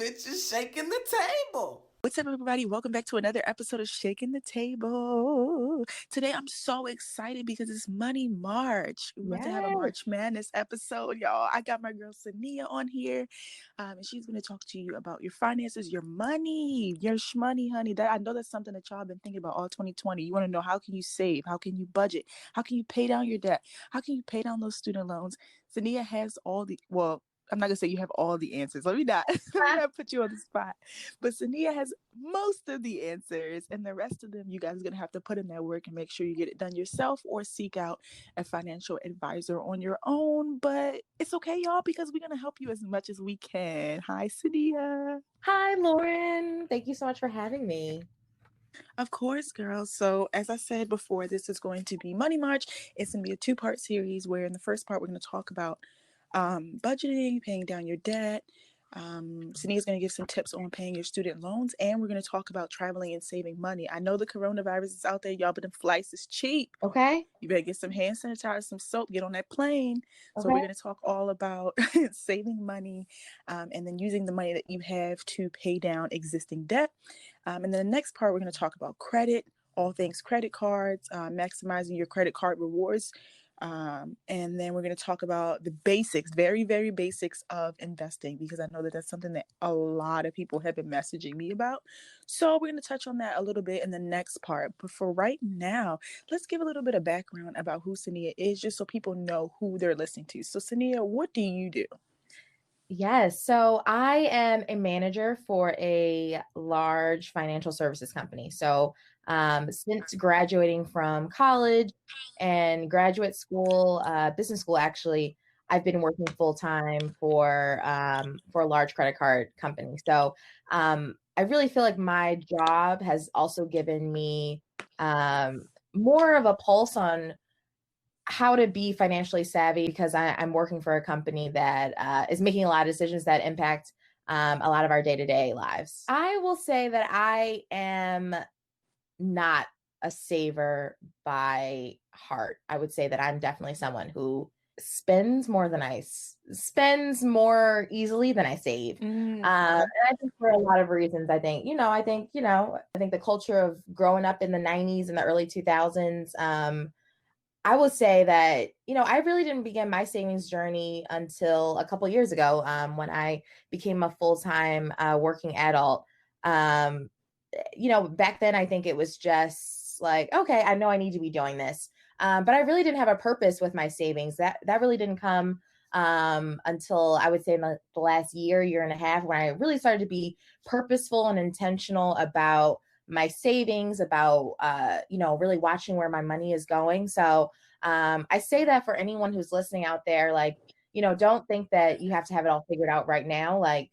bitch is shaking the table. What's up, everybody? Welcome back to another episode of Shaking the Table. Today, I'm so excited because it's Money March. We're about to have a Yes. March Madness episode, y'all. I got my girl Cinneah on here, and she's going to talk to you about your finances, your money, your shmoney, honey. I know that's something that y'all been thinking about all 2020. You want to know, how can you save? How can you budget? How can you pay down your debt? How can you pay down those student loans? Cinneah has I'm not gonna say you have all the answers. Let me not put you on the spot. But Cinneah has most of the answers, and the rest of them you guys are gonna have to put in that work and make sure you get it done yourself or seek out a financial advisor on your own. But it's okay, y'all, because we're gonna help you as much as we can. Hi, Cinneah. Hi, Lauren. Thank you so much for having me. Of course, girls. So as I said before, this is going to be Money March. It's going to be a 2-part series where in the first part, we're going to talk about budgeting, paying down your debt. Cinneah is going to give some tips on paying your student loans, and we're going to talk about traveling and saving money. I know the coronavirus is out there, y'all, but them flights is cheap. Okay. You better get some hand sanitizer, some soap, get on that plane. So Okay. we're going to talk all about saving money, and then using the money that you have to pay down existing debt. And then the next part, we're going to talk about credit, all things credit cards, maximizing your credit card rewards. And then we're going to talk about the basics, very, very basics of investing, because I know that that's something that a lot of people have been messaging me about. So we're going to touch on that a little bit in the next part. But for right now, let's give a little bit of background about who Cinneah is, just so people know who they're listening to. So Cinneah, what do you do? Yes. So I am a manager for a large financial services company. So since graduating from college and graduate school, business school, actually, I've been working full time for a large credit card company. So I really feel like my job has also given me more of a pulse on how to be financially savvy, because I'm working for a company that is making a lot of decisions that impact a lot of our day-to-day lives. I will say that I am not a saver by heart. I would say that I'm definitely someone who spends more easily than I save. And I think for a lot of reasons, I think the culture of growing up in the 90s and the early 2000s, I will say that, I really didn't begin my savings journey until a couple years ago, when I became a full-time working adult. Back then, I think it was just like, okay, I know I need to be doing this. But I really didn't have a purpose with my savings. That really didn't come until I would say in the last year and a half, when I really started to be purposeful and intentional about my savings, about really watching where my money is going. So I say that for anyone who's listening out there, like, don't think that you have to have it all figured out right now. Like,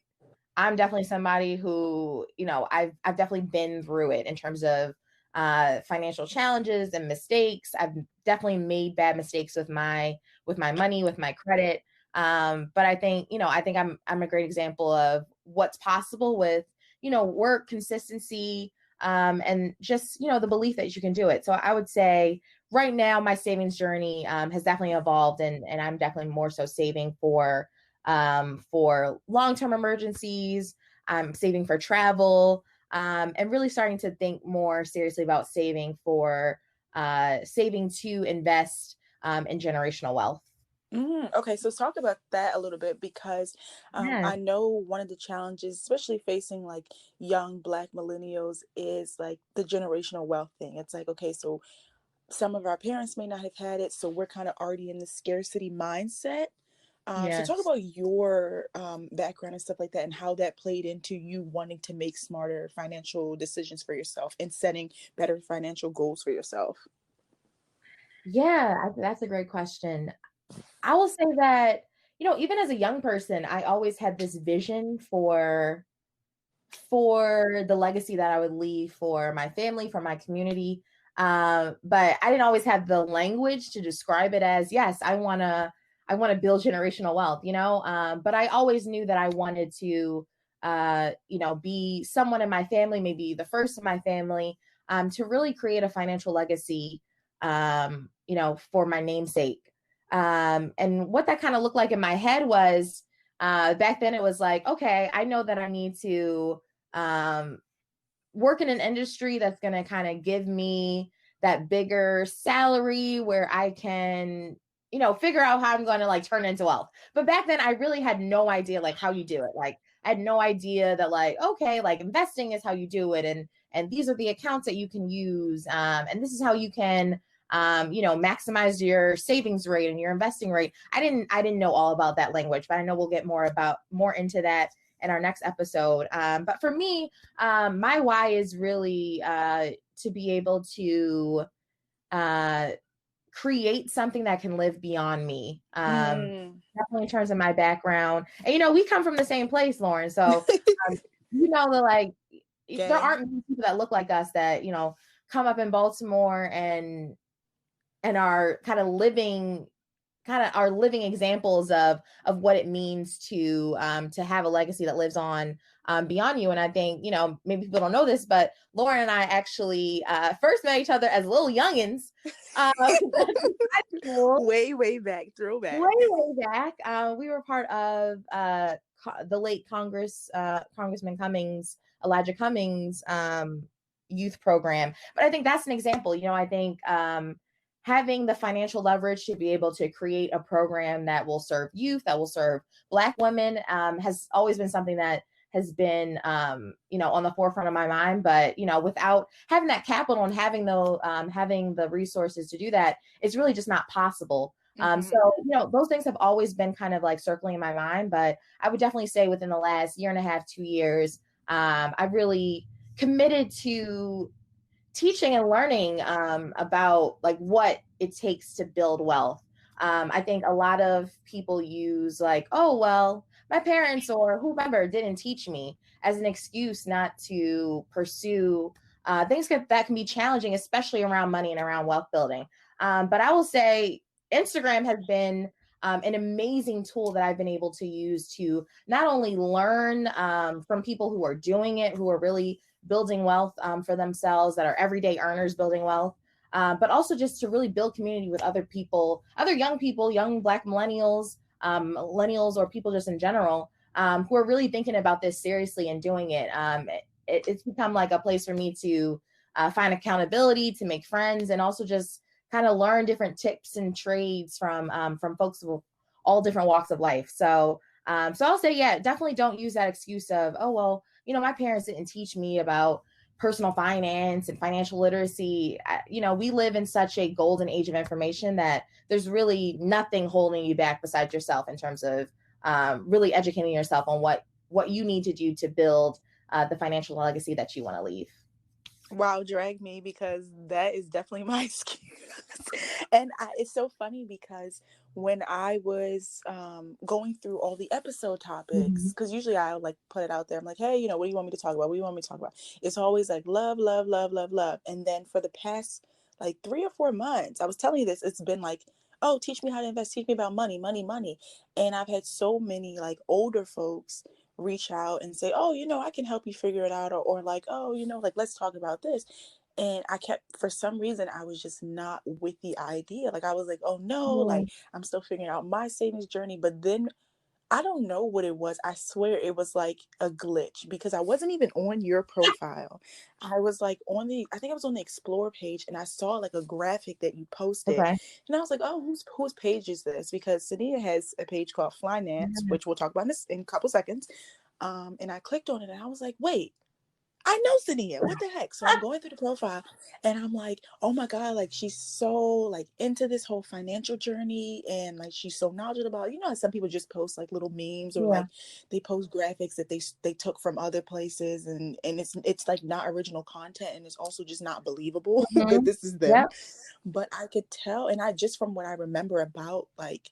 I'm definitely somebody who, I've definitely been through it in terms of financial challenges and mistakes. I've definitely made bad mistakes with my money, with my credit. But I think I'm a great example of what's possible with, work, consistency, and just, the belief that you can do it. So I would say right now my savings journey has definitely evolved, and I'm definitely more so saving for long-term emergencies. I'm saving for travel, and really starting to think more seriously about saving to invest in generational wealth. Okay, so talk about that a little bit, because Yeah. I know one of the challenges, especially facing like young Black millennials, is like the generational wealth thing. It's like, okay, so some of our parents may not have had it, so we're kind of already in the scarcity mindset. So talk Yes. about your background and stuff like that, and how that played into you wanting to make smarter financial decisions for yourself and setting better financial goals for yourself. Yeah, that's a great question. I will say that, even as a young person, I always had this vision for the legacy that I would leave for my family, for my community. But I didn't always have the language to describe it as, yes, I want to build generational wealth, but I always knew that I wanted to, be someone in my family, maybe the first in my family, to really create a financial legacy, for my namesake. And what that kind of looked like in my head was, Back then it was like, okay, I know that I need to work in an industry that's going to kind of give me that bigger salary where I can, figure out how I'm going to like turn into wealth. But back then I really had no idea like how you do it. Like I had no idea that like, okay, like investing is how you do it. And these are the accounts that you can use. And this is how you can, maximize your savings rate and your investing rate. I didn't know all about that language, but I know we'll get more into that in our next episode. But for me, my why is really to be able to create something that can live beyond me. Definitely in terms of my background. And, we come from the same place, Lauren. So, that like, there aren't many people that look like us that, come up in Baltimore and are kind of living examples of what it means to have a legacy that lives on beyond you. And I think, maybe people don't know this, but Lauren and I actually first met each other as little youngins. Way back, throwback. Way back. We were part of the late Congressman Elijah Cummings youth program. But I think that's an example. I think having the financial leverage to be able to create a program that will serve youth, that will serve Black women, has always been something that has been, on the forefront of my mind. But, without having that capital and having the resources to do that, it's really just not possible. So, those things have always been kind of like circling in my mind. But I would definitely say within the last year and a half, 2 years, I've really committed to teaching and learning about like what it takes to build wealth. I think a lot of people use like, oh, well, my parents or whomever didn't teach me as an excuse not to pursue things that can be challenging, especially around money and around wealth building. But I will say Instagram has been an amazing tool that I've been able to use to not only learn from people who are doing it, who are really building wealth for themselves, that are everyday earners building wealth, but also just to really build community with other people, other young people, young Black millennials, or people just in general, who are really thinking about this seriously and doing it. It's become like a place for me to find accountability, to make friends, and also just kind of learn different tips and trades from folks of all different walks of life. So I'll say, yeah, definitely don't use that excuse of, oh, well, my parents didn't teach me about personal finance and financial literacy. We live in such a golden age of information that there's really nothing holding you back besides yourself in terms of really educating yourself on what you need to do to build the financial legacy that you want to leave. Wow, drag me, because that is definitely my excuse. And it's so funny because when I was going through all the episode topics, because usually I'll like put it out there. I'm like, hey, what do you want me to talk about? What do you want me to talk about? It's always like love, love, love, love, love. And then for the past like 3 or 4 months, I was telling you this, it's been like, oh, teach me how to invest, teach me about money, money, money. And I've had so many like older folks reach out and say, oh, I can help you figure it out, or like, oh, like, let's talk about this. And I kept, for some reason, I was just not with the idea. Like, I was like, oh no, like, I'm still figuring out my savings journey. But then I don't know what it was. I swear it was like a glitch, because I wasn't even on your profile. I was like I think I was on the Explore page, and I saw like a graphic that you posted. Okay. And I was like, oh, whose page is this? Because Cinneah has a page called Finance, which we'll talk about in a couple seconds. And I clicked on it, and I was like, wait, I know Cinneah. What the heck? So I'm going through the profile, and I'm like, oh my God, like she's so like into this whole financial journey, and like she's so knowledgeable about, how some people just post like little memes, or like they post graphics that they took from other places, and it's like not original content, and it's also just not believable that this is them. Yep. But I could tell, and I just, from what I remember about like,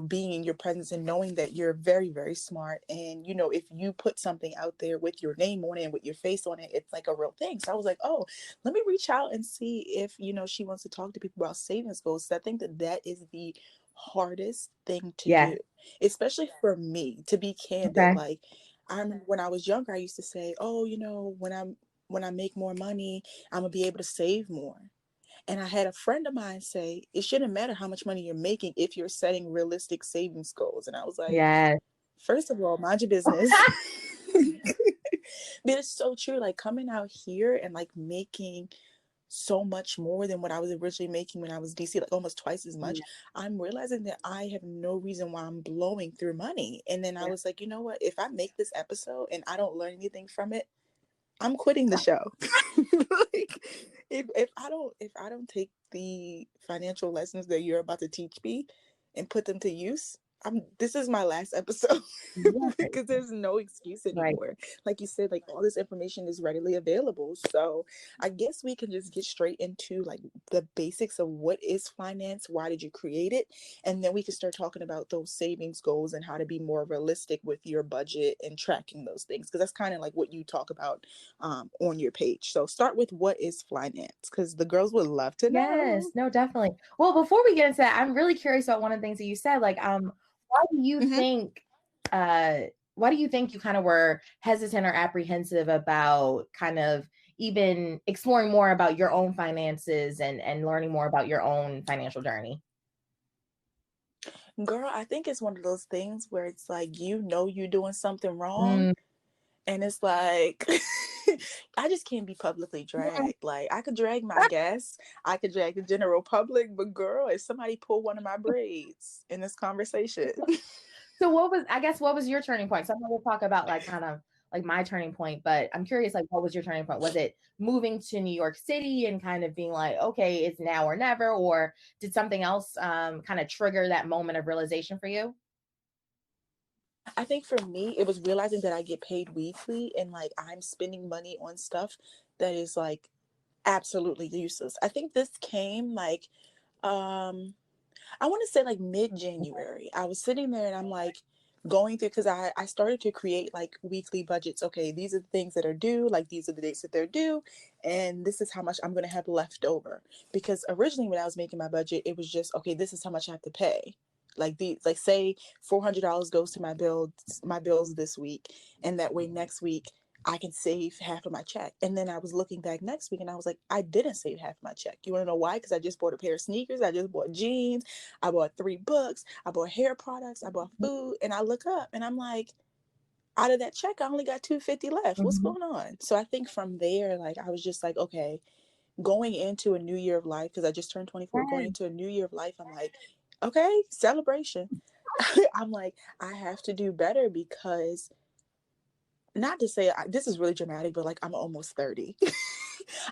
being in your presence and knowing that you're very, very smart. And, if you put something out there with your name on it and with your face on it, it's like a real thing. So I was like, oh, let me reach out and see if, she wants to talk to people about savings goals. So I think that is the hardest thing to do, especially for me, to be candid. Okay. Like, I remember when I was younger, I used to say, oh, when I make more money, I'm gonna be able to save more. And I had a friend of mine say, it shouldn't matter how much money you're making if you're setting realistic savings goals. And I was like, yes. First of all, mind your business. But it's so true. Like coming out here and like making so much more than what I was originally making when I was DC, like almost twice as much. I'm realizing that I have no reason why I'm blowing through money. And then I was like, you know what? If I make this episode and I don't learn anything from it, I'm quitting the show. Like, if I don't take the financial lessons that you're about to teach me and put them to use, this is my last episode. Because there's no excuse anymore. Right. Like you said, like all this information is readily available. So I guess we can just get straight into like the basics of what is finance, why did you create it, and then we can start talking about those savings goals and how to be more realistic with your budget and tracking those things, because that's kind of like what you talk about on your page. So start with what is finance, because the girls would love to know. Yes, no, definitely. Well, before we get into that, I'm really curious about one of the things that you said. Like, why do you think you kind of were hesitant or apprehensive about kind of even exploring more about your own finances and learning more about your own financial journey? Girl, I think it's one of those things where it's like, you know, you're doing something wrong. And it's like, I just can't be publicly dragged. Like, I could drag my guests, I could drag the general public, but girl, if somebody pull one of my braids in this conversation. So what was your turning point? So I'm going to talk about like kind of like my turning point, but I'm curious, like, what was your turning point? Was it moving to New York City and kind of being like, okay, it's now or never, or did something else kind of trigger that moment of realization for you? I think for me, it was realizing that I get paid weekly and like I'm spending money on stuff that is like absolutely useless. I think this came like, I want to say like mid-January. I was sitting there and I'm like going through, because I started to create like weekly budgets. Okay, these are the things that are due, like these are the dates that they're due, and this is how much I'm going to have left over. Because originally when I was making my budget, it was just, okay, this is how much I have to pay. Like say $400 goes to my bills this week, and that way next week I can save half of my check. And then I was looking back next week and I was like, I didn't save half of my check. You want to know why? Because I just bought a pair of sneakers, I just bought jeans, I bought 3 books, I bought hair products, I bought food. And I look up and I'm like, out of that check, I only got $250 left. What's going on? So I think from there, like I was just like, okay, going into a new year of life, because I just turned 24, going into a new year of life, I'm like, okay, celebration. I'm like, I have to do better, because not to say this is really dramatic, but like I'm almost 30.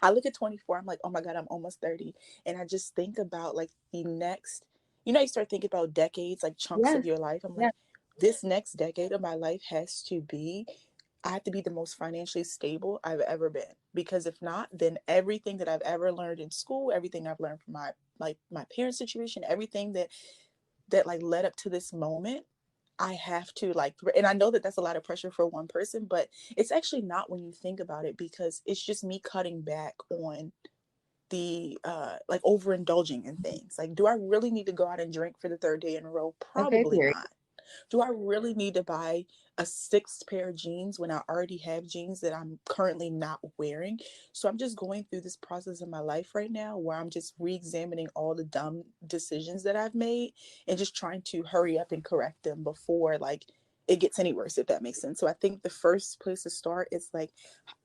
I look at 24, I'm like, oh my God, I'm almost 30. And I just think about like the next, you start thinking about decades, like chunks of your life. I'm like, this next decade of my life I have to be the most financially stable I've ever been. Because if not, then everything that I've ever learned in school, everything I've learned from my parents' situation, everything that like led up to this moment, I have to like, and I know that that's a lot of pressure for one person, but it's actually not when you think about it, because it's just me cutting back on the like overindulging in things. Like, do I really need to go out and drink for the 3rd day in a row? Probably not. Do I really need to buy a 6th pair of jeans when I already have jeans that I'm currently not wearing? So I'm just going through this process in my life right now where I'm just re-examining all the dumb decisions that I've made and just trying to hurry up and correct them before like it gets any worse, if that makes sense. So I think the first place to start is like,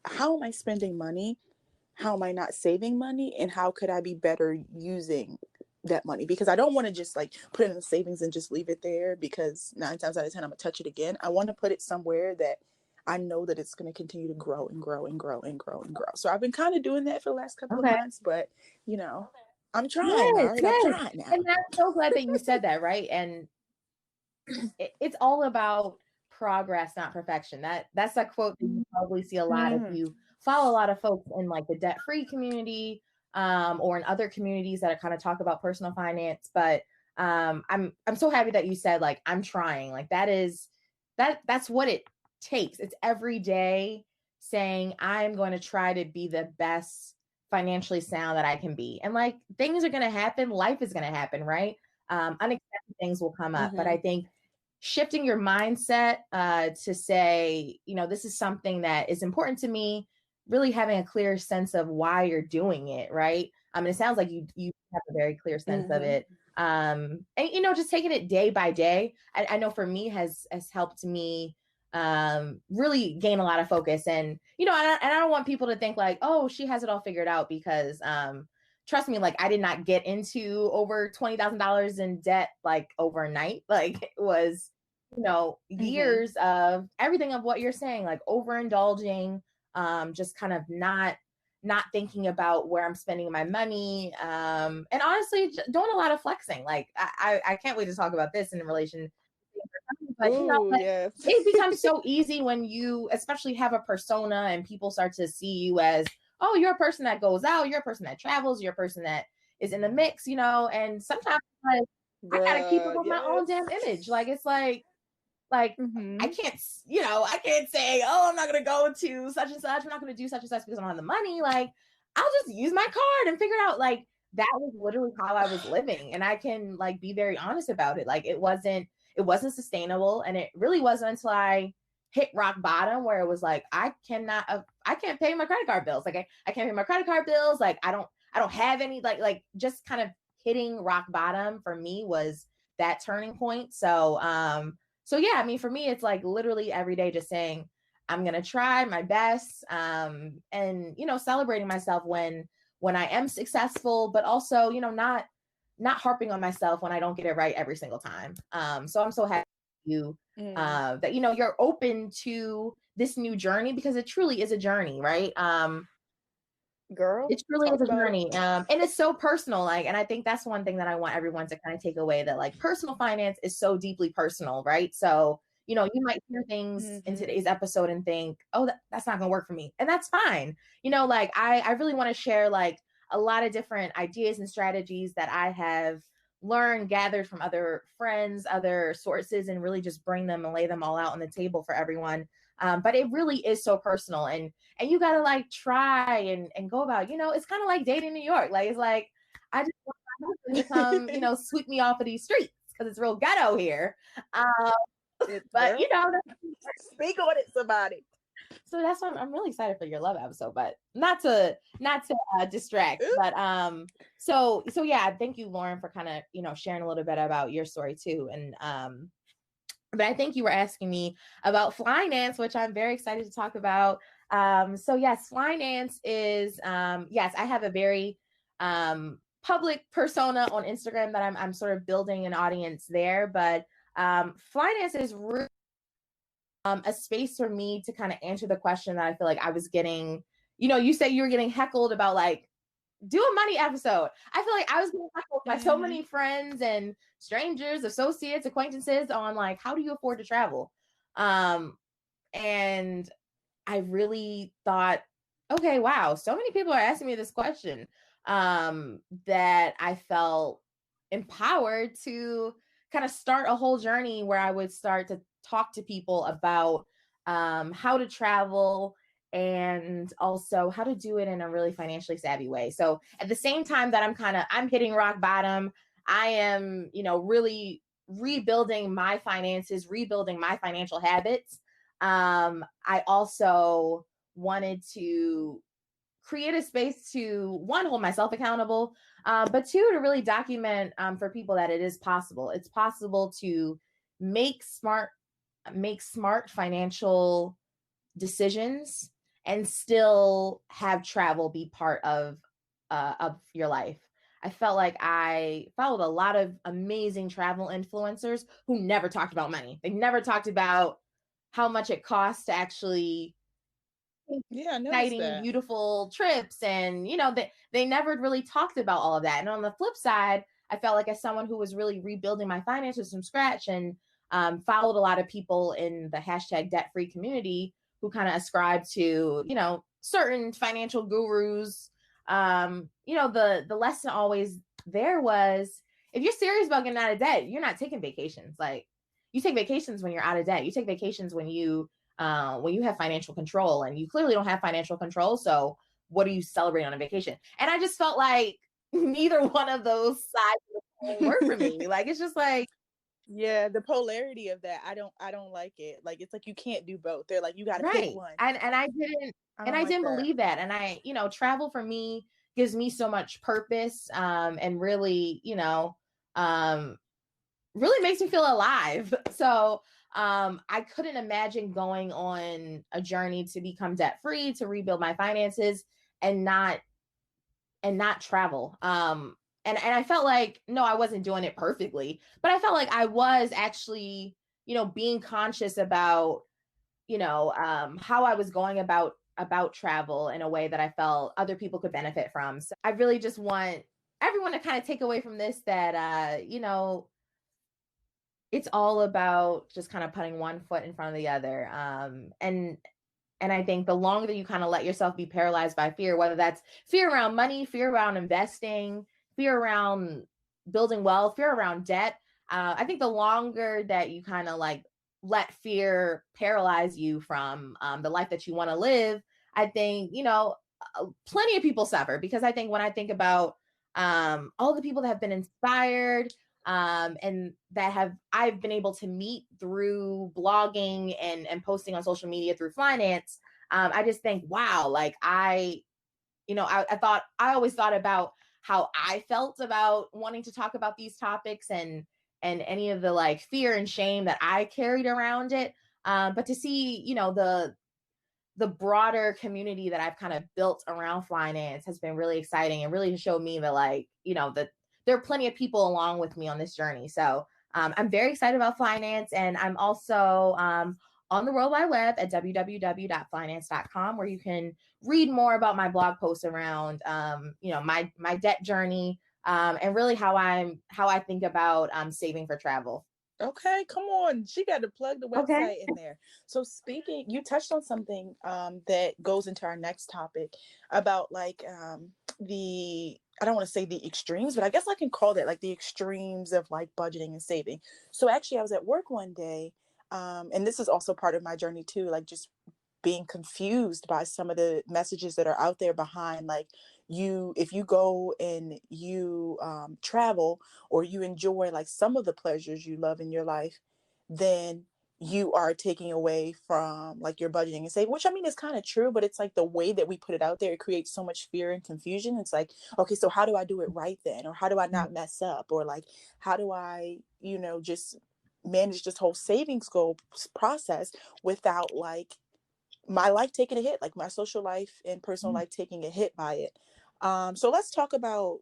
how am I spending money? How am I not saving money? And how could I be better using that money? Because I don't want to just like put it in the savings and just leave it there, because 9 times out of 10 I'm gonna touch it again. I want to put it somewhere that I know that it's going to continue to grow and grow and grow and grow and grow. So I've been kind of doing that for the last couple of months, but I'm trying. All right, I'm trying now. And I'm so glad that you said that, right? And it's all about progress, not perfection. That's a quote that you probably see a lot if you follow a lot of folks in like the debt-free community, or in other communities that are kind of talk about personal finance. But I'm so happy that you said like I'm trying. Like that's what it takes. It's every day saying I'm going to try to be the best financially sound that I can be. And like things are going to happen. Life is going to happen, right? Unexpected things will come up. But I think shifting your mindset to say, this is something that is important to me, really having a clear sense of why you're doing it, right? I mean, it sounds like you have a very clear sense of it. And, you know, just taking it day by day, I know for me has helped me really gain a lot of focus. And, you know, and I don't want people to think like, oh, she has it all figured out, because trust me, like I did not get into over $20,000 in debt like overnight. Like it was, you know, years of everything of what you're saying, like overindulging, just kind of not thinking about where I'm spending my money, and honestly doing a lot of flexing. Like I can't wait to talk about this in relation. But you know, like, yes. it becomes so easy when you especially have a persona and people start to see you as, oh, you're a person that goes out, you're a person that travels, you're a person that is in the mix, you know. And sometimes like I gotta keep up with my own damn image. Like it's like I can't, you know, I can't say, oh, I'm not gonna go to such and such, I'm not gonna do such and such because I don't have the money. Like I'll just use my card and figure it out. Like that was literally how I was living, and I can like be very honest about it. Like it wasn't sustainable, and it really wasn't until I hit rock bottom where it was like I can't pay my credit card bills. Like I can't pay my credit card bills. Like I don't have any, like just kind of hitting rock bottom for me was that turning point. So yeah, I mean, for me, it's like literally every day just saying, I'm going to try my best, and, you know, celebrating myself when I am successful, but also, you know, not harping on myself when I don't get it right every single time. So I'm so happy that, you know, you're open to this new journey, because it truly is a journey, right? Girl, it truly is a journey. And it's so personal. Like, and I think that's one thing that I want everyone to kind of take away, that like personal finance is so deeply personal, right? So, you know, you might hear things in today's episode and think, oh, that's not gonna work for me. And that's fine. You know, like I really want to share like a lot of different ideas and strategies that I have learned, gathered from other friends, other sources, and really just bring them and lay them all out on the table for everyone. But it really is so personal, and you gotta like try and go about, you know, it's kind of like dating New York. Like it's like I just want my husband to come, you know, sweep me off of these streets because it's real ghetto here. But you know, speak on it, somebody. So that's why I'm really excited for your love episode, but not to distract. But so yeah, thank you, Lauren, for kind of, you know, sharing a little bit about your story too. And but I think you were asking me about finance, which I'm very excited to talk about. So yes, finance is yes, I have a very public persona on Instagram that I'm sort of building an audience there, but finance is really a space for me to kind of answer the question that I feel like I was getting. You know, you say you were getting heckled about like, do a money episode. I feel like I was getting heckled by so many friends and strangers, associates, acquaintances on like, how do you afford to travel? And I really thought, okay, wow, so many people are asking me this question, that I felt empowered to kind of start a whole journey where I would start to talk to people about how to travel, and also how to do it in a really financially savvy way. So at the same time that I'm hitting rock bottom, I am, you know, really rebuilding my finances, rebuilding my financial habits. I also wanted to create a space to, one, hold myself accountable, but two, to really document for people that it is possible. It's possible to make smart financial decisions and still have travel be part of your life. I felt like I followed a lot of amazing travel influencers who never talked about money. They never talked about how much it costs to actually exciting, beautiful trips. And, you know, they never really talked about all of that. And on the flip side, I felt like as someone who was really rebuilding my finances from scratch and followed a lot of people in the hashtag debt-free community who kind of ascribe to, you know, certain financial gurus. You know, the lesson always there was, if you're serious about getting out of debt, you're not taking vacations. Like, you take vacations when you're out of debt. You take vacations when you have financial control, and you clearly don't have financial control. So what are you celebrating on a vacation? And I just felt like neither one of those sides work for me. Like, it's just like, yeah, the polarity of that, I don't like it. Like, it's like you can't do both. They're like, you got to pick one. And I didn't believe that. And I, you know, travel for me gives me so much purpose, and really, you know, really makes me feel alive. So I couldn't imagine going on a journey to become debt free, to rebuild my finances, and not travel. And I felt like, no, I wasn't doing it perfectly, but I felt like I was actually, being conscious about, how I was going about travel in a way that I felt other people could benefit from. So I really just want everyone to kind of take away from this that, it's all about just kind of putting one foot in front of the other. And I think the longer you kind of let yourself be paralyzed by fear, whether that's fear around money, fear around investing, fear around building wealth, fear around debt, I think the longer that you kind of like let fear paralyze you from the life that you want to live, I think, plenty of people suffer. Because I think when I think about all the people that have been inspired, and that I've been able to meet through blogging and posting on social media through finance, I just think, wow, like I always thought about how I felt about wanting to talk about these topics and any of the like fear and shame that I carried around it. But to see, the broader community that I've kind of built around finance has been really exciting, and really showed me that, like, that there are plenty of people along with me on this journey. So I'm very excited about finance. And I'm also on the World Wide Web at www.finance.com, where you can read more about my blog posts around, my debt journey, and really how I think about saving for travel. Okay, come on. She got to plug the website in there. So you touched on something that goes into our next topic about like I don't want to say the extremes, but I guess I can call it like the extremes of like budgeting and saving. So actually I was at work one day, and this is also part of my journey too, like just being confused by some of the messages that are out there behind, like, if you go and you travel, or you enjoy like some of the pleasures you love in your life, then you are taking away from like your budgeting and saving, which I mean is kind of true, but it's like the way that we put it out there, it creates so much fear and confusion. It's like, okay, so how do I do it right then? Or how do I not mess up? Or like, how do I, just manage this whole savings goal process without like my life taking a hit, like my social life and personal life taking a hit by it. So let's talk about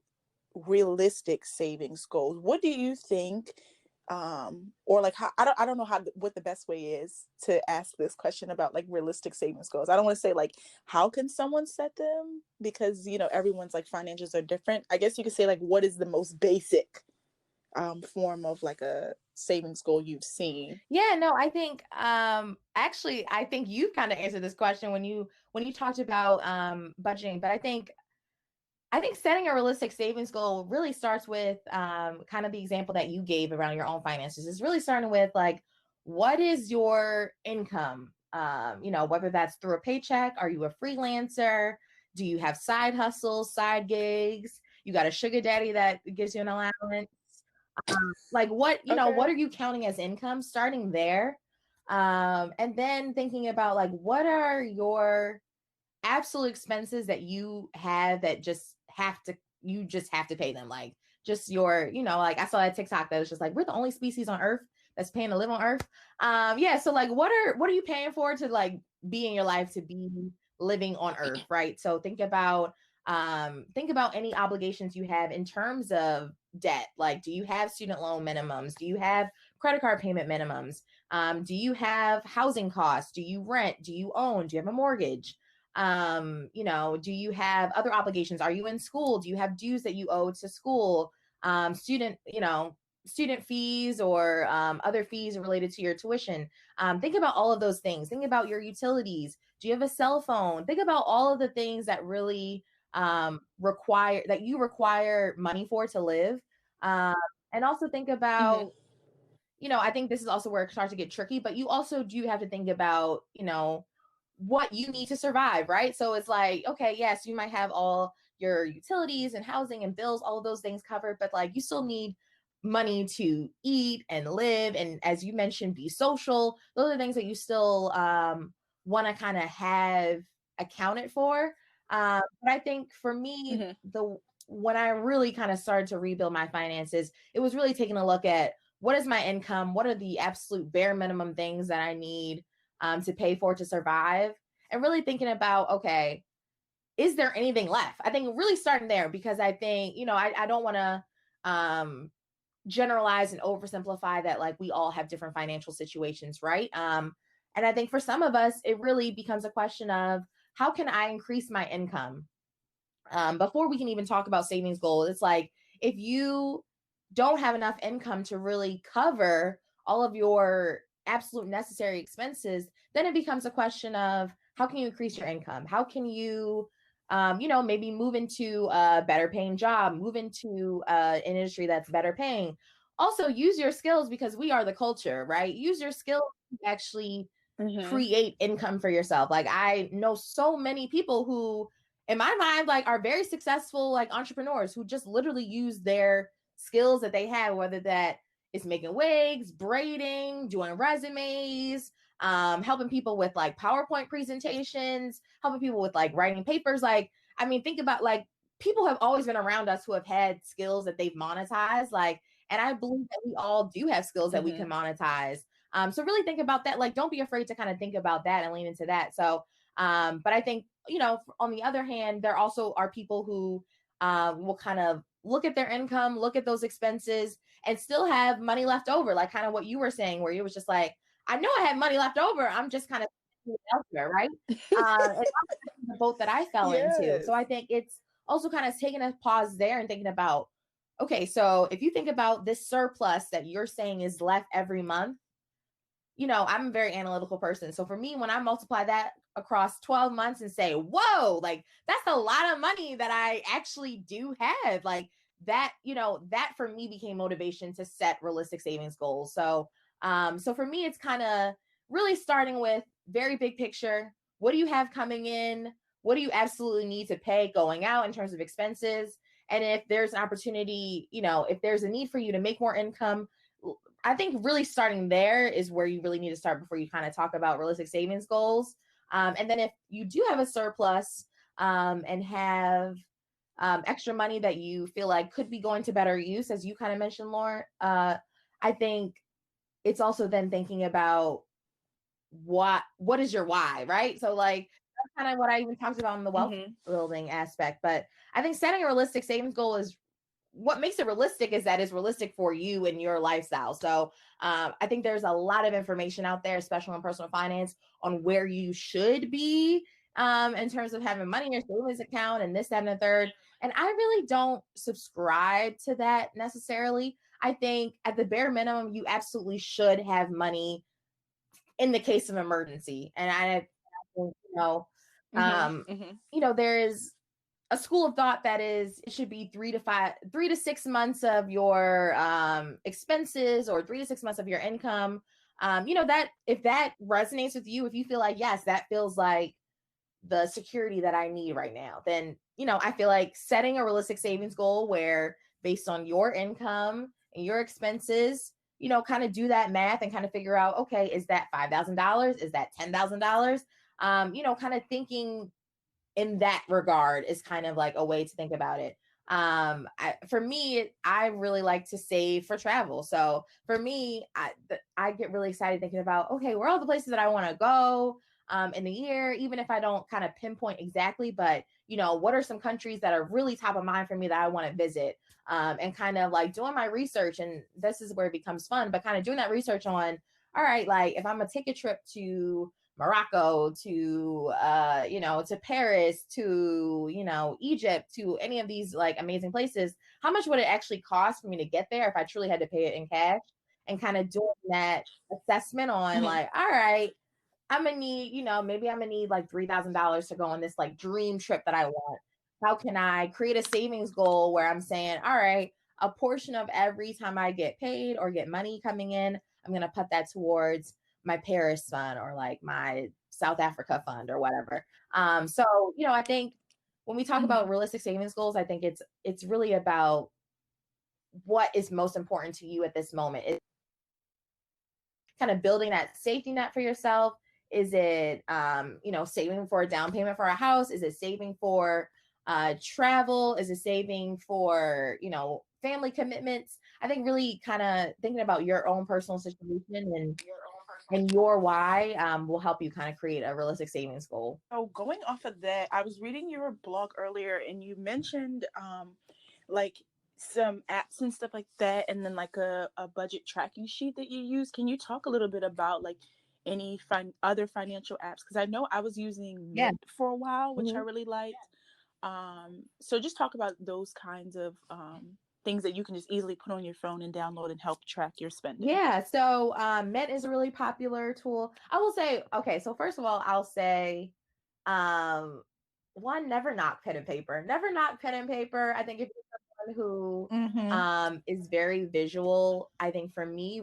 realistic savings goals. What do you think, or like how, I don't know what the best way is to ask this question about like realistic savings goals. I don't want to say like, how can someone set them? Because, everyone's like finances are different. I guess you could say like, what is the most basic form of like a savings goal you've seen? Yeah, no, I think actually I think you kind of answered this question when you talked about budgeting. But I think setting a realistic savings goal really starts with kind of the example that you gave around your own finances. Is really starting with like, what is your income? Whether that's through a paycheck, are you a freelancer? Do you have side hustles, side gigs? You got a sugar daddy that gives you an allowance? Like what, what are you counting as income? Starting there. And then thinking about like, what are your absolute expenses that you have that you just have to pay them? Like just your, like I saw that TikTok that was just like, we're the only species on Earth that's paying to live on Earth. Yeah. So like, what are you paying for to like be in your life, to be living on Earth, right? So think about any obligations you have in terms of debt. Like, do you have student loan minimums? Do you have credit card payment minimums? Do you have housing costs? Do you rent? Do you own? Do you have a mortgage? Do you have other obligations? Are you in school? Do you have dues that you owe to school? Student fees, or other fees related to your tuition. Think about all of those things. Think about your utilities. Do you have a cell phone? Think about all of the things that really require money for to live. And also think about, I think this is also where it starts to get tricky, but you also do have to think about, what you need to survive, right? So it's like, okay, yes, you might have all your utilities and housing and bills, all of those things covered, but like you still need money to eat and live. And as you mentioned, be social. Those are things that you still want to kind of have accounted for. But I think for me, when I really kind of started to rebuild my finances, it was really taking a look at what is my income? What are the absolute bare minimum things that I need to pay for to survive? And really thinking about, okay, is there anything left? I think really starting there, because I think, I don't want to generalize and oversimplify that, like, we all have different financial situations, right? And I think for some of us, it really becomes a question of, how can I increase my income? Before we can even talk about savings goals, it's like, if you don't have enough income to really cover all of your absolute necessary expenses, then it becomes a question of, how can you increase your income? How can you, maybe move into a better paying job, move into an industry that's better paying. Also, use your skills, because we are the culture, right? Use your skills to actually create income for yourself. Like, I know so many people who, in my mind, like, are very successful, like, entrepreneurs who just literally use their skills that they have, whether that is making wigs, braiding, doing resumes, helping people with like PowerPoint presentations, helping people with like writing papers. Like, I mean, think about, like, people have always been around us who have had skills that they've monetized. Like, and I believe that we all do have skills that we can monetize. So really think about that. Like, don't be afraid to kind of think about that and lean into that. So, but I think, on the other hand, there also are people who will kind of look at their income, look at those expenses, and still have money left over. Like, kind of what you were saying, where you was just like, I know I have money left over. I'm just kind of elsewhere, right? And that's the boat that I fell into. So I think it's also kind of taking a pause there and thinking about, okay, so if you think about this surplus that you're saying is left every month, I'm a very analytical person. So for me, when I multiply that across 12 months and say, whoa, like, that's a lot of money that I actually do have, like, that, that for me became motivation to set realistic savings goals. So, so for me, it's kind of really starting with very big picture. What do you have coming in? What do you absolutely need to pay going out in terms of expenses? And if there's an opportunity, if there's a need for you to make more income, I think really starting there is where you really need to start before you kind of talk about realistic savings goals. And then if you do have a surplus and have extra money that you feel like could be going to better use, as you kind of mentioned, Lauren, I think it's also then thinking about what is your why, right? So, like, that's kind of what I even talked about in the wealth building aspect. But I think setting a realistic savings goal is, what makes it realistic is that it's realistic for you and your lifestyle. So I think there's a lot of information out there, especially in personal finance, on where you should be in terms of having money in your savings account and this, that, and the third. And I really don't subscribe to that necessarily. I think at the bare minimum, you absolutely should have money in the case of emergency. And I think, there is a school of thought that is, it should be 3 to 6 months of your expenses, or 3 to 6 months of your income. That if that resonates with you, if you feel like, yes, that feels like the security that I need right now, then, I feel like setting a realistic savings goal where, based on your income and your expenses, kind of do that math and kind of figure out, okay, is that $5,000? Is that $10,000? Kind of thinking in that regard is kind of like a way to think about it. For me, I really like to save for travel. So for me, I get really excited thinking about, okay, where are all the places that I want to go in the year, even if I don't kind of pinpoint exactly, but what are some countries that are really top of mind for me that I want to visit, and kind of like doing my research. And this is where it becomes fun, but kind of doing that research on, all right, like, if I'm gonna take a trip to Morocco, to to Paris, to Egypt, to any of these like amazing places, how much would it actually cost for me to get there if I truly had to pay it in cash? And kind of doing that assessment on like, all right, I'm gonna need, maybe I'm gonna need like $3,000 to go on this like dream trip that I want. How can I create a savings goal where I'm saying, all right, a portion of every time I get paid or get money coming in, I'm gonna put that towards my Paris fund, or like my South Africa fund, or whatever. So, I think when we talk about realistic savings goals, I think it's really about what is most important to you at this moment. It's kind of building that safety net for yourself. Is it, saving for a down payment for a house? Is it saving for, travel? Is it saving for, you know, family commitments? I think really kind of thinking about your own personal situation and your why will help you kind of create a realistic savings goal. So going off of that, I was reading your blog earlier and you mentioned like some apps and stuff like that, and then like a budget tracking sheet that you use. Can you talk a little bit about like any other financial apps? Because I know I was using Mint for a while, which I really liked. So just talk about those kinds of things that you can just easily put on your phone and download and help track your spending. Yeah, so Mint is a really popular tool. I will say, okay, so first of all, I'll say one, never not pen and paper. Never not pen and paper. I think if you're someone who is very visual, I think for me,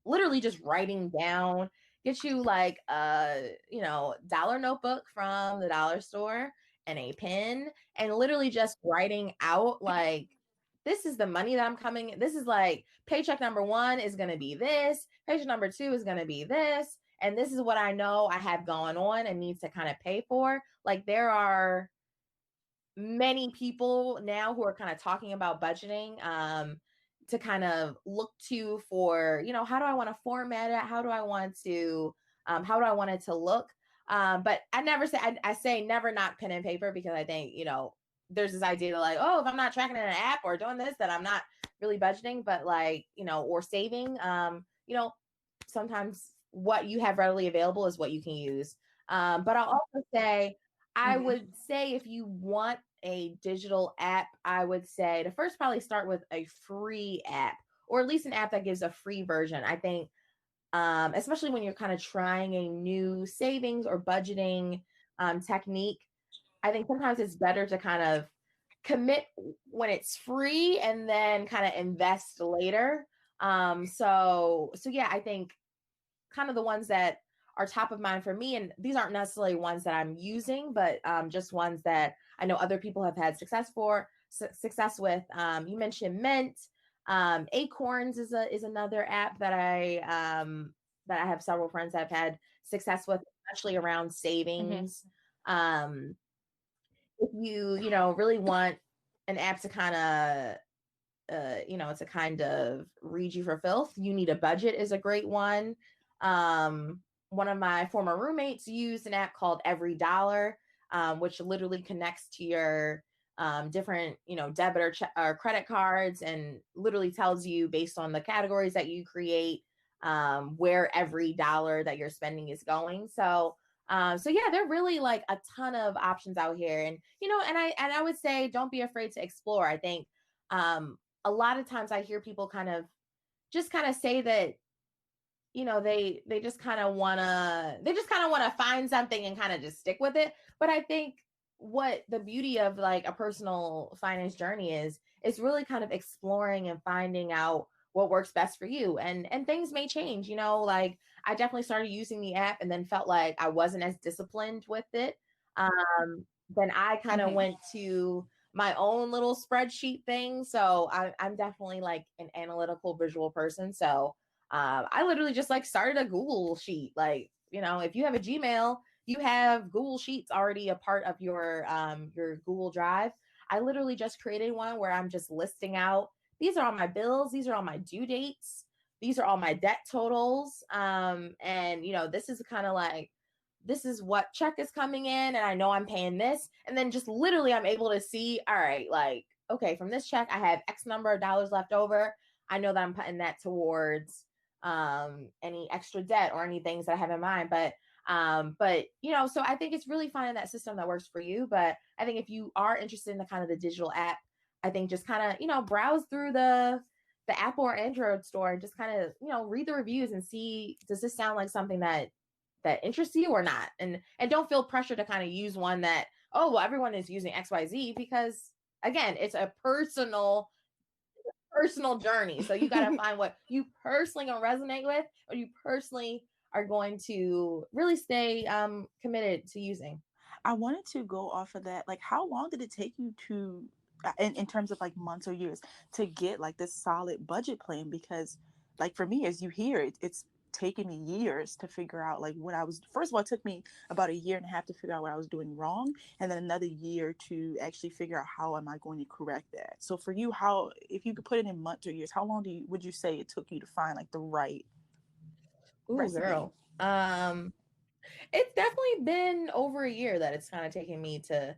literally just writing down, get you like a, you know, dollar notebook from the dollar store and a pen, and literally just writing out like, this is the money that I'm coming. This is like paycheck number 1 is going to be this. Paycheck number 2 is going to be this. And this is what I know I have going on and needs to kind of pay for. Like there are many people now who are kind of talking about budgeting to kind of look to for, you know, how do I want to format it? How do I want it to look? But I say never not pen and paper, because I think, you know, there's this idea that like, oh, if I'm not tracking in an app or doing this, then I'm not really budgeting, but like, you know, or saving, you know, sometimes what you have readily available is what you can use. But I'll also say, I would say if you want a digital app, I would say to first probably start with a free app, or at least an app that gives a free version. I think, especially when you're kind of trying a new savings or budgeting technique, I think sometimes it's better to kind of commit when it's free and then kind of invest later. So yeah, I think kind of the ones that are top of mind for me, and these aren't necessarily ones that I'm using, but just ones that I know other people have had success with. You mentioned Mint. Acorns is another app that I have several friends that have had success with, especially around savings. If you know, really want an app to kind of you know, to kind of read you for filth, You Need a Budget is a great one. One of my former roommates used an app called Every Dollar, which literally connects to your different, you know, debit or credit cards, and literally tells you based on the categories that you create where every dollar that you're spending is going. So yeah, there are really like a ton of options out here, and you know, and I would say don't be afraid to explore. I think a lot of times I hear people kind of say that, you know, they just kind of want to find something and kind of just stick with it. But I think what the beauty of like a personal finance journey is really kind of exploring and finding out what works best for you. And things may change, you know, like I definitely started using the app and then felt like I wasn't as disciplined with it. Then I kind of went to my own little spreadsheet thing. So I'm definitely like an analytical visual person. So I literally just like started a Google sheet. Like, you know, if you have a Gmail, you have Google Sheets already a part of your Google Drive. I literally just created one where I'm just listing out, these are all my bills, these are all my due dates, these are all my debt totals. And you know, this is kind of like, this is what check is coming in, and I know I'm paying this. And then just literally I'm able to see, all right, like, okay, from this check, I have X number of dollars left over. I know that I'm putting that towards any extra debt or any things that I have in mind. But you know, so I think it's really finding that system that works for you. But I think if you are interested in the kind of the digital app, I think just kind of, you know, browse through the Apple or Android store and just kind of, you know, read the reviews and see, does this sound like something that interests you or not? And don't feel pressure to kind of use one that, oh, well, everyone is using XYZ, because again, it's a personal journey. So you got to find what you personally gonna resonate with, or you personally are going to really stay committed to using. I wanted to go off of that. Like, how long did it take you to, in terms of like months or years, to get like this solid budget plan? Because like for me, as you hear it, taken me years to figure out like what I was. First of all, it took me about a year and a half to figure out what I was doing wrong, and then another year to actually figure out how am I going to correct that. So for you, how, if you could put it in months or years, how long would you say it took you to find like the right recipe? Girl. It's definitely been over a year that it's kind of taken me to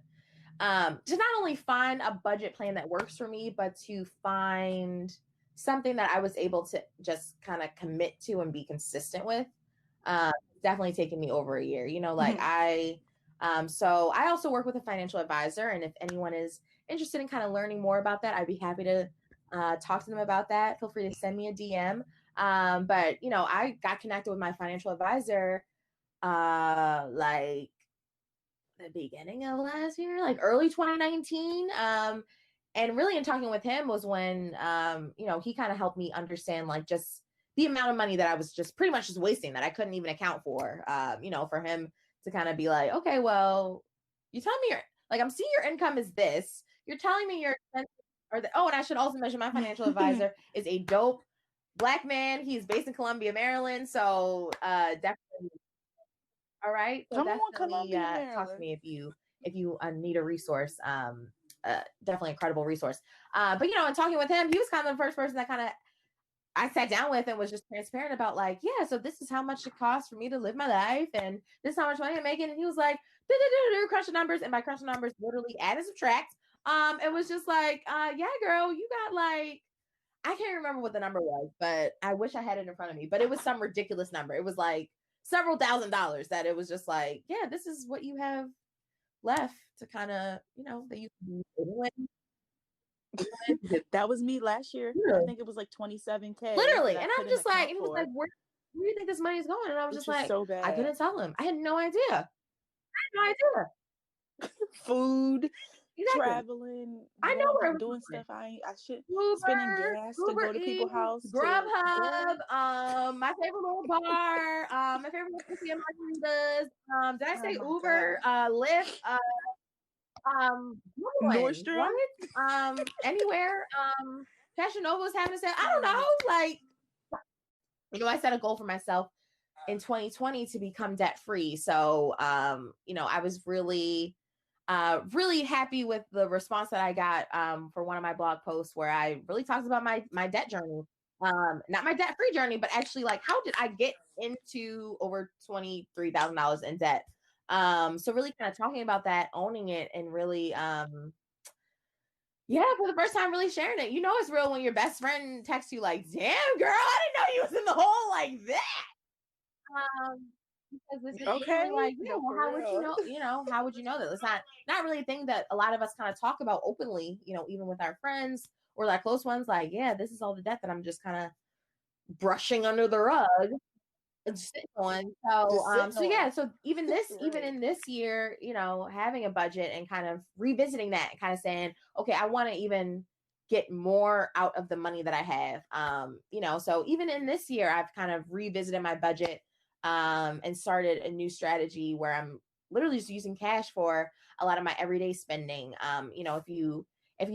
not only find a budget plan that works for me, but to find something that I was able to just kind of commit to and be consistent with. Definitely taken me over a year. You know, like so I also work with a financial advisor, and if anyone is interested in kind of learning more about that, I'd be happy to talk to them about that. Feel free to send me a DM. But you know, I got connected with my financial advisor like the beginning of last year, like early 2019. And really in talking with him was when, you know, he kind of helped me understand like just the amount of money that I was just pretty much just wasting that I couldn't even account for, you know, for him to kind of be like, okay, well, you tell me like, I'm seeing your income is this, you're telling me your expenses are oh, and I should also mention my financial advisor is a dope Black man. He's based in Columbia, Maryland. So, definitely. All right. So definitely talk to me if you need a resource. Definitely a credible resource. But you know, in talking with him, he was kind of the first person that kind of I sat down with and was just transparent about like, yeah, so this is how much it costs for me to live my life, and this is how much money I'm making. And he was like, crunch the numbers, and by crunch the numbers, literally add and subtract. It was just like, yeah, girl, you got like, I can't remember what the number was, but I wish I had it in front of me. But it was some ridiculous number. It was like several $1,000s that it was just like, yeah, this is what you have left to kind of, you know, that you can do. That was me last year. Yeah. I think it was like 27K. Literally. And I'm just like, he was like, where do you think this money is going? And I was just like, so bad. I couldn't tell him. I had no idea. Food, traveling, I know where doing stuff I should Uber, spending gas to go to people's house. Grubhub, my favorite little bar, my favorite little margaritas. Did I say Uber, Lyft, Nordstrom, what? Anywhere. Fashion Nova was having to say, I don't know, like, you know, I set a goal for myself in 2020 to become debt free. So, you know, I was really happy with the response that I got for one of my blog posts where I really talked about my debt journey. Not my debt free journey, but actually like, how did I get into over $23,000 in debt? So really kind of talking about that, owning it, and really, yeah, for the first time, really sharing it. You know, it's real when your best friend texts you like, damn, girl, I didn't know you was in the hole like that. Because this is okay, like, yeah, well, how would you know? You know, how would you know that? It's not really a thing that a lot of us kind of talk about openly. You know, even with our friends or our close ones. Like, yeah, this is all the debt that I'm just kind of brushing under the rug and sitting on. So yeah. So even in this year, you know, having a budget and kind of revisiting that and kind of saying, okay, I want to even get more out of the money that I have. You know, so even in this year, I've kind of revisited my budget. And started a new strategy where I'm literally just using cash for a lot of my everyday spending. You know, if you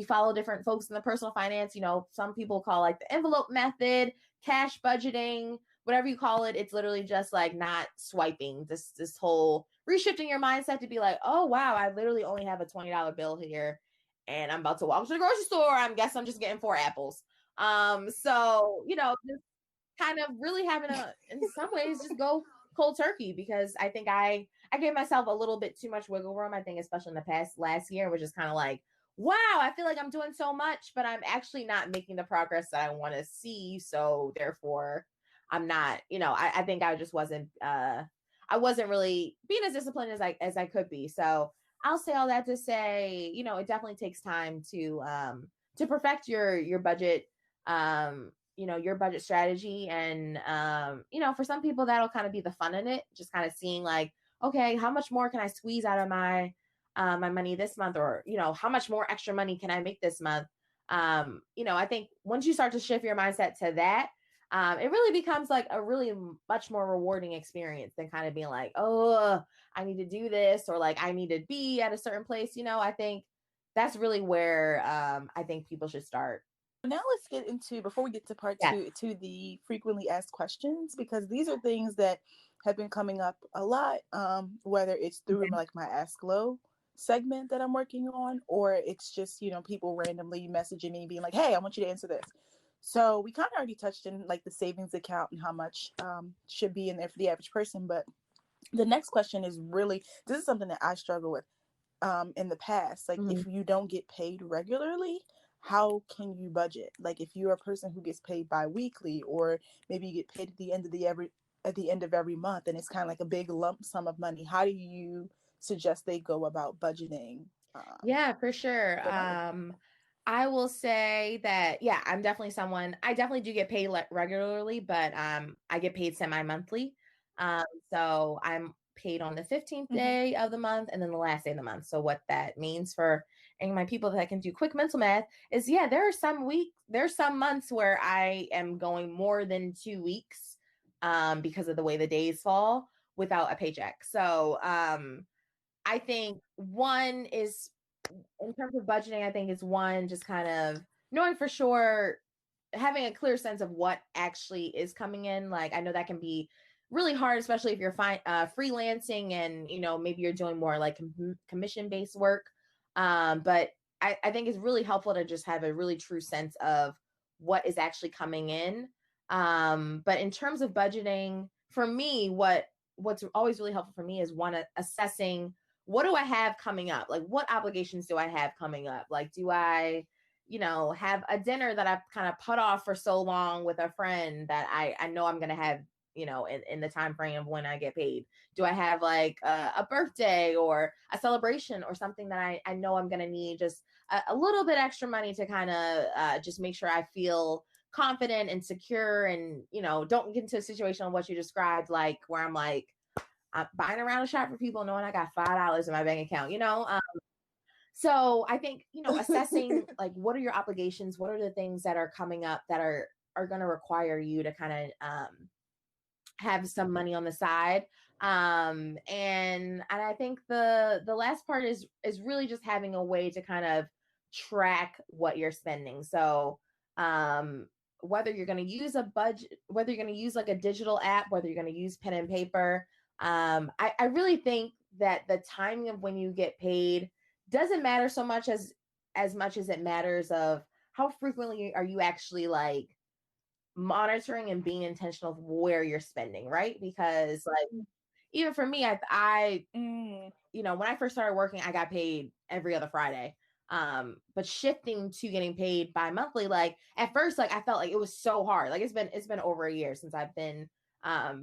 follow different folks in the personal finance, you know, some people call like the envelope method, cash budgeting, whatever you call it. It's literally just like not swiping, this whole reshifting your mindset to be like, oh, wow, I literally only have a $20 bill here and I'm about to walk to the grocery store. I guess I'm just getting 4 apples. So, you know, just kind of really having in some ways, just go cold turkey, because I think I gave myself a little bit too much wiggle room. I think, especially in the last year, which is kind of like, wow, I feel like I'm doing so much, but I'm actually not making the progress that I want to see. So therefore, I'm not, you know, I think I just wasn't, I wasn't really being as disciplined as I could be. So I'll say all that to say, you know, it definitely takes time to perfect your budget, you know, your budget strategy. And, you know, for some people that'll kind of be the fun in it, just kind of seeing like, okay, how much more can I squeeze out of my money this month? Or, you know, how much more extra money can I make this month? You know, I think once you start to shift your mindset to that, it really becomes like a really much more rewarding experience than kind of being like, oh, I need to do this, or like I need to be at a certain place. You know, I think that's really where I think people should start Now let's get into, before we get to part Yes. two, to the frequently asked questions, because these are things that have been coming up a lot, whether it's through like my Ask Low segment that I'm working on, or it's just, you know, people randomly messaging me being like, hey, I want you to answer this. So we kind of already touched in like the savings account and how much should be in there for the average person. But the next question is really, this is something that I struggle with in the past. Like, if you don't get paid regularly, how can you budget? Like, if you're a person who gets paid bi-weekly, or maybe you get paid at the end of every month, and it's kind of like a big lump sum of money, how do you suggest they go about budgeting? Yeah, for sure. I will say that, yeah, I'm definitely someone, I definitely do get paid regularly, but I get paid semi-monthly. So I'm paid on the 15th day of the month and then the last day of the month. So what that means for any of my people that can do quick mental math is, yeah, there are some months where I am going more than 2 weeks because of the way the days fall without a paycheck. So I think one is, in terms of budgeting, I think is one, just kind of knowing for sure, having a clear sense of what actually is coming in. Like, I know that can be really hard, especially if you're freelancing and, you know, maybe you're doing more like commission-based work. But I think it's really helpful to just have a really true sense of what is actually coming in. But in terms of budgeting, for me, what's always really helpful for me is one, assessing, what do I have coming up? Like, what obligations do I have coming up? Like, do I, you know, have a dinner that I've kind of put off for so long with a friend that I know I'm going to have, you know, in the time frame of when I get paid? Do I have like a birthday or a celebration or something that I know I'm going to need just a little bit extra money to kind of just make sure I feel confident and secure, and, you know, don't get into a situation of what you described, like where I'm like, I'm buying around a shop for people knowing I got $5 in my bank account, you know? So I think, you know, assessing like, what are your obligations? What are the things that are coming up that are going to require you to kind of have some money on the side? And I think the last part is really just having a way to kind of track what you're spending. So whether you're going to use a budget, whether you're going to use like a digital app, whether you're going to use pen and paper, I really think that the timing of when you get paid doesn't matter so much as much as it matters of how frequently are you actually like monitoring and being intentional of where you're spending, right? Because like, even for me, I you know, when I first started working, I got paid every other Friday. But shifting to getting paid bi-monthly, like at first, like I felt like it was so hard. Like it's been over a year since I've been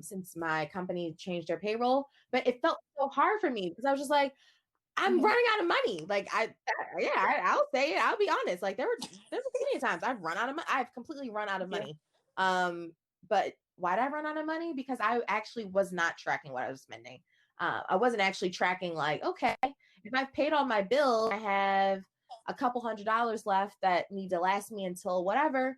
since my company changed their payroll, but it felt so hard for me because I was just like, I'm running out of money. Like I'll say it. I'll be honest. Like there's plenty of times I've run out of money. I've completely run out of money. But why did I run out of money? Because I actually was not tracking what I was spending. I wasn't actually tracking like, okay, if I've paid all my bills, I have a couple $100 left that need to last me until whatever.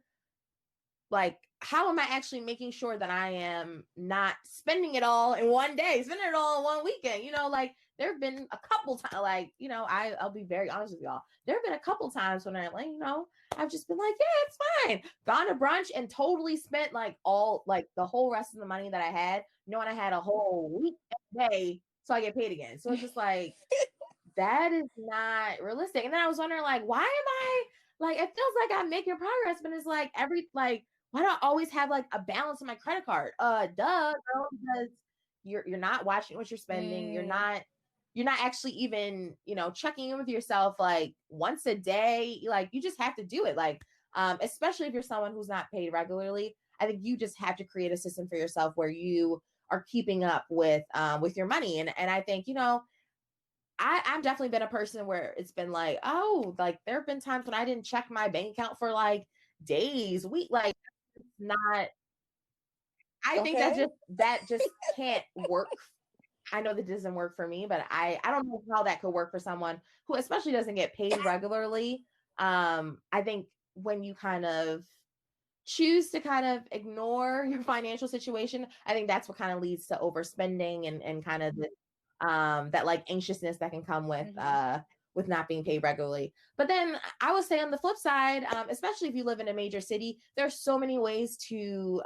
Like, how am I actually making sure that I am not spending it all in one day, spending it all in one weekend? You know, like there have been a couple times, like, you know, I'll be very honest with y'all. There have been a couple times when I, like, you know, I've just been like, yeah, it's fine. Gone to brunch and totally spent like the whole rest of the money that I had, knowing I had a whole week day, so I get paid again. So it's just like, that is not realistic. And then I was wondering, like, why am I, like, it feels like I'm making progress, but it's like why do I always have like a balance on my credit card? Girl, because you're not watching what you're spending. You're not actually even, you know, checking in with yourself like once a day. Like you just have to do it. Like, especially if you're someone who's not paid regularly, I think you just have to create a system for yourself where you are keeping up with your money. And I think, you know, I've definitely been a person where it's been like, oh, like there have been times when I didn't check my bank account for like days, week, like not. I think that just can't work. I know that doesn't work for me, but I don't know how that could work for someone who especially doesn't get paid regularly. I think when you kind of choose to kind of ignore your financial situation, I think that's what kind of leads to overspending and kind of the, that like anxiousness that can come with with not being paid regularly. But then I would say on the flip side, especially if you live in a major city, there's so many ways to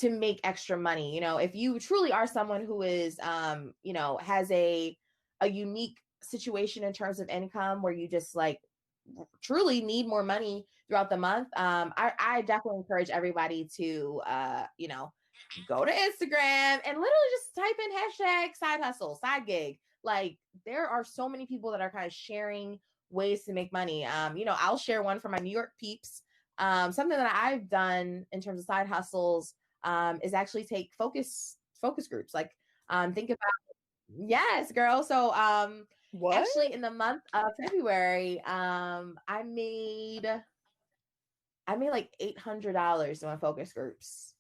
make extra money. You know, if you truly are someone who is, you know, has a unique situation in terms of income where you just like truly need more money throughout the month, I definitely encourage everybody to, you know, go to Instagram and literally just type in hashtag side hustle, side gig. Like there are so many people that are kind of sharing ways to make money. You know, I'll share one for my New York peeps. Something that I've done in terms of side hustles is actually take focus groups. Like think about, yes, girl. So What? actually in the month of February, I made like $800 doing focus groups.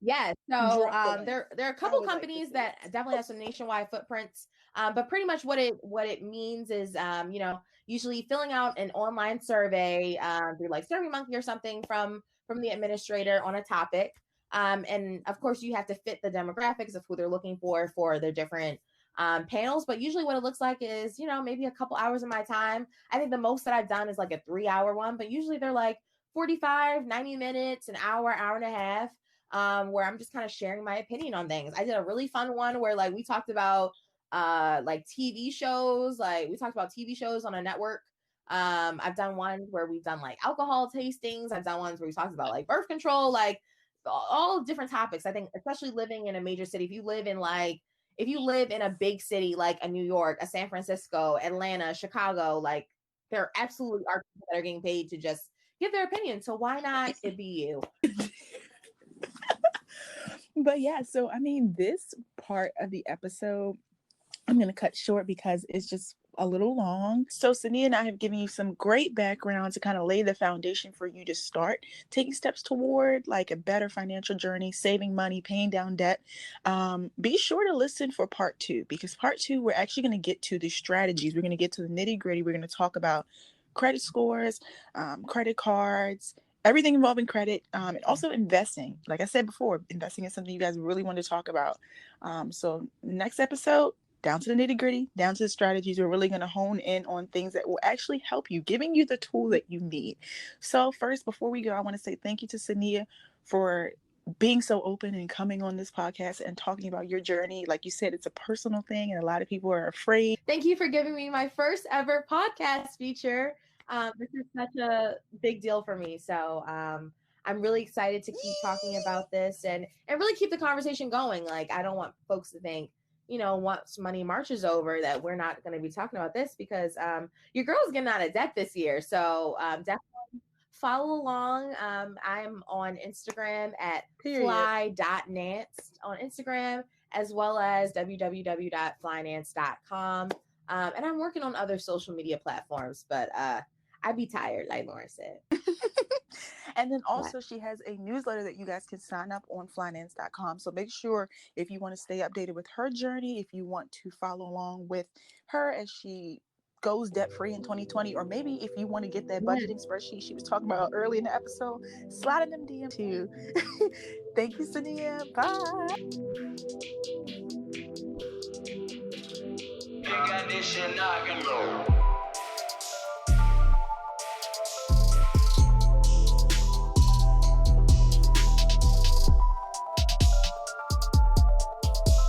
Yes. So there are a couple companies that definitely have some nationwide footprints. But pretty much what it means is, you know, usually filling out an online survey through like SurveyMonkey or something from the administrator on a topic. And of course you have to fit the demographics of who they're looking for their different panels. But usually what it looks like is, you know, maybe a couple hours of my time. I think the most that I've done is like a 3-hour one, but usually they're like 45, 90 minutes, an hour, hour and a half. Where I'm just kind of sharing my opinion on things. I did a really fun one where like we talked about like TV shows, like we talked about TV shows on a network. I've done ones where we've done like alcohol tastings. I've done ones where we talked about like birth control, like all different topics. I think especially living in a major city, if you live in a big city like a New York, a San Francisco, Atlanta, Chicago, like there absolutely are people that are getting paid to just give their opinion. So why not it be you? But yeah, so I mean, this part of the episode I'm going to cut short because it's just a little long. So Cinneah and I have given you some great background to kind of lay the foundation for you to start taking steps toward like a better financial journey, saving money, paying down debt. Be sure to listen for part 2, because part 2, we're actually going to get to the strategies. We're going to get to the nitty gritty. We're going to talk about credit scores, credit cards, everything involving credit, and also investing. Like I said before, investing is something you guys really want to talk about. So next episode, down to the nitty gritty, down to the strategies. We're really going to hone in on things that will actually help you, giving you the tool that you need. So first, before we go, I want to say thank you to Cinneah for being so open and coming on this podcast and talking about your journey. Like you said, it's a personal thing and a lot of people are afraid. Thank you for giving me my first ever podcast feature. This is such a big deal for me. So I'm really excited to keep talking about this and really keep the conversation going. Like, I don't want folks to think, you know, once money marches over that we're not going to be talking about this, because your girl's getting out of debt this year. So definitely follow along. I'm on Instagram at fly.nance on Instagram, as well as www.flynance.com. And I'm working on other social media platforms, but I'd be tired, like Lauren said. And then also she has a newsletter that you guys can sign up on flynance.com. So make sure, if you want to stay updated with her journey, if you want to follow along with her as she goes debt-free in 2020, or maybe if you want to get that budgeting spreadsheet she was talking about early in the episode, slide in them DM too. Thank you, Cinneah. Bye. You got this shit knocking, bro.